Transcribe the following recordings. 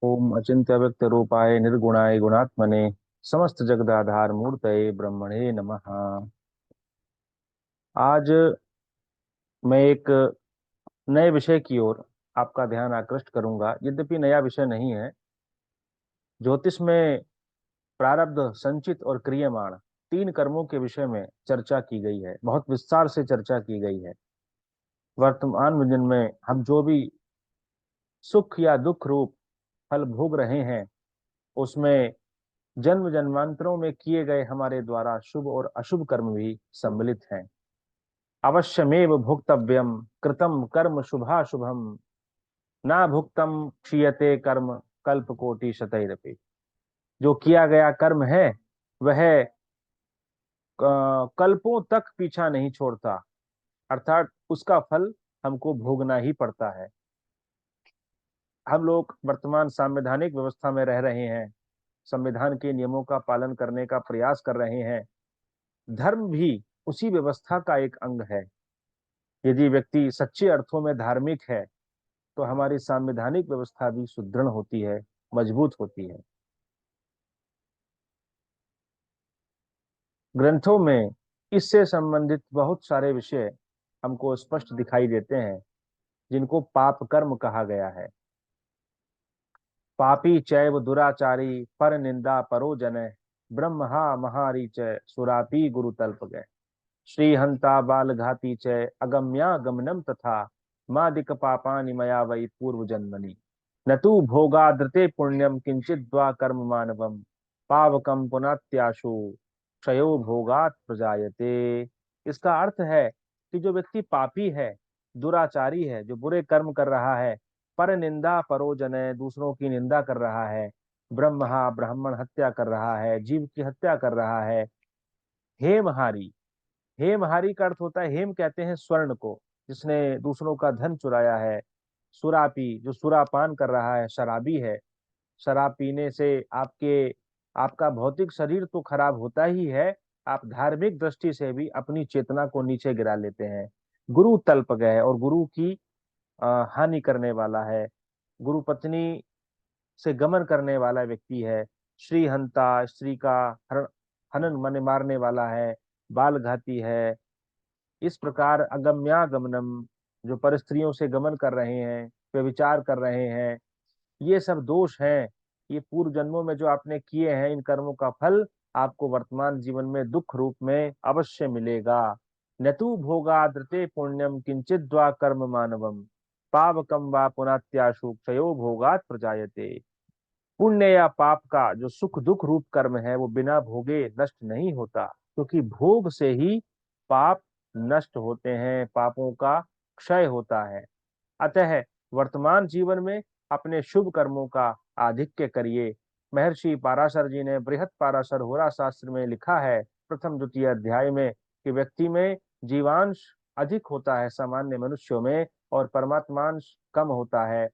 ओम अचिंत्य व्यक्त रूपाय निर्गुणाय गुणात्मने समस्त जगदाधार मूर्तये ब्रह्मणे नमः। आज मैं एक नए विषय की ओर आपका ध्यान आकृष्ट करूंगा। यद्यपि नया विषय नहीं है। ज्योतिष में प्रारब्ध, संचित और क्रियमाण तीन कर्मों के विषय में चर्चा की गई है, बहुत विस्तार से चर्चा की गई है। वर्तमान दिन में हम जो भी सुख या दुख रूप फल भोग रहे हैं, उसमें जन्म जन्मांतरों में किए गए हमारे द्वारा शुभ और अशुभ कर्म भी सम्मिलित हैं। अवश्यमेव भुक्तव्यम कृतम कर्म शुभाशुभम ना भुक्तम क्षीयते कर्म कल्प कोटि शतैरपि। जो किया गया कर्म है वह कल्पों तक पीछा नहीं छोड़ता, अर्थात उसका फल हमको भोगना ही पड़ता है। हम लोग वर्तमान संवैधानिक व्यवस्था में रह रहे हैं, संविधान के नियमों का पालन करने का प्रयास कर रहे हैं। धर्म भी उसी व्यवस्था का एक अंग है। यदि व्यक्ति सच्चे अर्थों में धार्मिक है तो हमारी संवैधानिक व्यवस्था भी सुदृढ़ होती है, मजबूत होती है। ग्रंथों में इससे संबंधित बहुत सारे विषय हमको स्पष्ट दिखाई देते हैं, जिनको पाप कर्म कहा गया है। पापी चैव दुराचारी पर निंदा परो जन ब्रह्महा महारीच सुरापी गुरु तल्प गए। श्रीहंता बाल घाती च अगम्या गमनम तथा मादिक पापानि मया वै पूर्व जन्मनि न तु भोगाद्रते पुण्यम किंचित वा कर्म मानवम पावकम पुनात्याशु क्षयो भोगात प्रजायते। इसका अर्थ है कि जो व्यक्ति पापी है, दुराचारी है, जो बुरे कर्म कर रहा है, पर निंदा परोजन है, दूसरों की निंदा कर रहा है, ब्रह्महा ब्राह्मण हत्या कर रहा है, जीव की हत्या कर रहा है, हेमहारी। हेमहारी का अर्थ होता है, हेम कहते हैं स्वर्ण को, जिसने दूसरों का धन चुराया है। सुरापी, जो सुरापान कर रहा है, शराबी है। शराब पीने से आपका भौतिक शरीर तो खराब होता ही है, आप धार्मिक दृष्टि से भी अपनी चेतना को नीचे गिरा लेते हैं। गुरु तल्प गए, और गुरु की हानि करने वाला है, गुरु पत्नी से गमन करने वाला व्यक्ति है। श्री हंता, स्त्री का हनन माने मारने वाला है। बाल घाती है। इस प्रकार अगम्यागमनम, जो परस्त्रियों से गमन कर रहे हैं, व्यभिचार कर रहे हैं, ये सब दोष हैं। ये पूर्व जन्मों में जो आपने किए हैं, इन कर्मों का फल आपको वर्तमान जीवन में दुख रूप में अवश्य मिलेगा। न तु भोगाद्रते पुण्यम किंचित वा कर्म मानवम पावकम वा पुनात्याशु क्षयो भोगात प्रजायते। पुण्य या पाप का जो सुख दुख रूप कर्म है वो बिना भोगे नष्ट नहीं होता, क्योंकि भोग से ही पाप नष्ट होते हैं, पापों का क्षय होता है। अतः वर्तमान जीवन में अपने शुभ कर्मों का आधिक्य करिए। महर्षि पाराशर जी ने बृहत पाराशर होरा शास्त्र में लिखा है, प्रथम द्वितीय अध्याय में, कि व्यक्ति में जीवांश अधिक होता है सामान्य मनुष्यों में, और परमात्मांश कम होता है।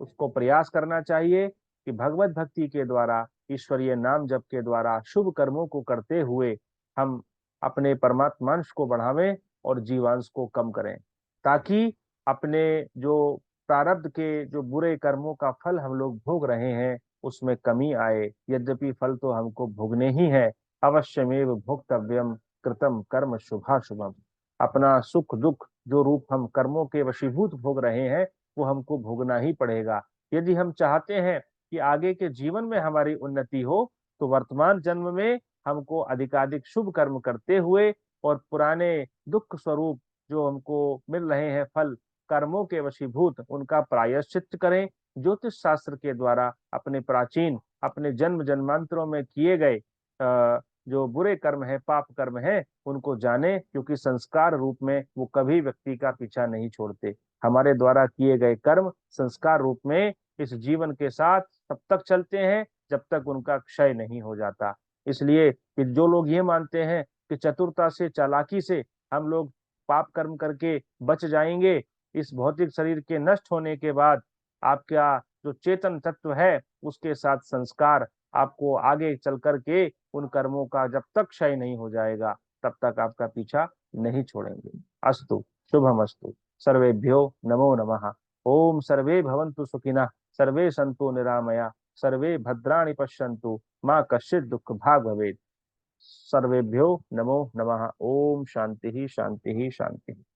उसको प्रयास करना चाहिए कि भगवत भक्ति के द्वारा, ईश्वरीय नाम जप के द्वारा, शुभ कर्मों को करते हुए हम अपने परमात्मांश को बढ़ावें और जीवांश को कम करें, ताकि अपने जो प्रारब्ध के जो बुरे कर्मों का फल हम लोग भोग रहे हैं उसमें कमी आए। यद्यपि फल तो हमको भोगने ही है। अवश्यमेव भोक्तव्यम कृतम कर्म शुभाशुभम। अपना सुख दुख जो रूप हम कर्मों के वशीभूत भोग रहे हैं वो हमको भोगना ही पड़ेगा। यदि हम चाहते हैं कि आगे के जीवन में हमारी उन्नति हो, तो वर्तमान जन्म में हमको अधिकाधिक शुभ कर्म करते हुए और पुराने दुख स्वरूप जो हमको मिल रहे हैं फल कर्मों के वशीभूत, उनका प्रायश्चित करें। ज्योतिष शास्त्र के द्वारा अपने प्राचीन, अपने जन्म जन्मांतरों में किए गए जो बुरे कर्म है, पाप कर्म है, उनको जाने, क्योंकि संस्कार रूप में वो कभी व्यक्ति का पीछा नहीं छोड़ते। हमारे द्वारा किए गए कर्म संस्कार रूप में इस जीवन के साथ तब तक चलते हैं जब तक उनका क्षय नहीं हो जाता। इसलिए कि जो लोग ये मानते हैं कि चतुरता से, चालाकी से हम लोग पाप कर्म करके बच जाएंगे, इस भौतिक शरीर के नष्ट होने के बाद आपका जो चेतन तत्व है उसके साथ संस्कार आपको आगे चल करके उन कर्मों का जब तक क्षय नहीं हो जाएगा तब तक आपका पीछा नहीं छोड़ेंगे। अस्तु, शुभम अस्तु। सर्वेभ्यो नमो नमः। ओम सर्वे भवन्तु सुखिनः। सर्वे सन्तु निरामया, सर्वे भद्राणि पश्यन्तु, माँ कश्चित् दुःख भाग् भवेत्। सर्वेभ्यो नमो नमः। ओम शांति ही शांति ही शांति।